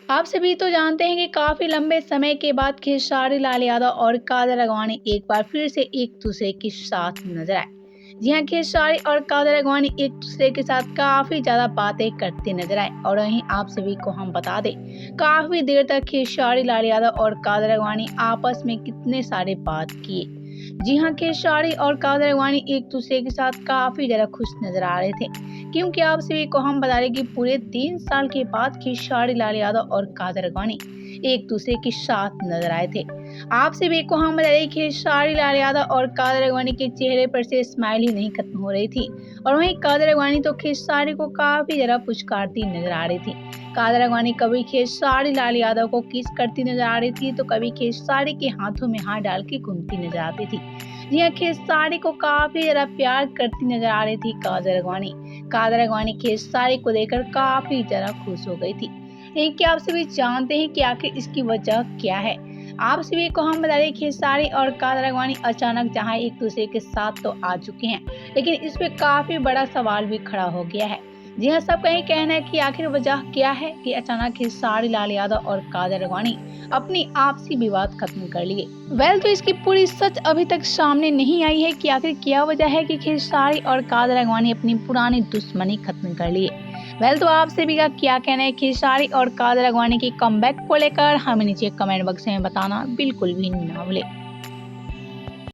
आप सभी तो जानते हैं कि काफी लंबे समय के बाद खेसारी लाल यादव और कादर अडवाणी एक बार फिर से एक दूसरे के साथ नजर आए। जी हाँ, खेसारी और कादर अडवाणी एक दूसरे के साथ काफी ज्यादा बातें करते नजर आए और वहीं आप सभी को हम बता दें, काफी देर तक खेसारी लाल यादव और कादर अडवाणी आपस में कितने सारे बात किए। जी हाँ, खेसारी और कादर अडवाणी एक दूसरे के साथ काफी ज्यादा खुश नजर आ रहे थे, क्योंकि आप सभी को हम बता दें कि पूरे 3 साल के बाद खेसारी लाल यादव और कादर अडवाणी एक दूसरे के साथ नजर आए थे। आप सभी को हम बता दें कि खेसारी लाल यादव और कादर अडवाणी के चेहरे पर से स्माइल ही नहीं खत्म हो रही थी और वहीं कादर अडवाणी तो खेसारी को काफी ज्यादा पुचकारती नजर आ रही थी। कादर अडवाणी कभी खेसारी लाल यादव को किस करती नजर आ रही थी तो कभी खेसारी के हाथों में हाथ डाल के घूमती नजर आती थी। जी हाँ, खेसारी को काफी ज्यादा प्यार करती नजर आ रही थी कादर अडवाणी। कादर अडवाणी खेसारी को देखकर काफी ज्यादा खुश हो गई थी। लेकिन क्या आप सभी जानते हैं कि आखिर इसकी वजह क्या है? आप सभी को हम बता दें, खेसारी और कादर अडवाणी अचानक जहां एक दूसरे के साथ तो आ चुके हैं, लेकिन इस पे काफी बड़ा सवाल भी खड़ा हो गया है। जी हाँ, सबका यही कहना है कि आखिर वजह क्या है कि अचानक खेसारी लाल यादव और कादर अडवाणी अपनी आपसी विवाद खत्म कर लिए। तो इसकी पूरी सच अभी तक सामने नहीं आई है कि आखिर क्या वजह है कि खेसारी और कादर अडवाणी अपनी पुरानी दुश्मनी खत्म कर लिए। तो आप सभी का क्या कहना है खेसारी और कादर अडवाणी की कमबैक को लेकर हमें नीचे कमेंट बॉक्स में बताना बिल्कुल भी ना भूले।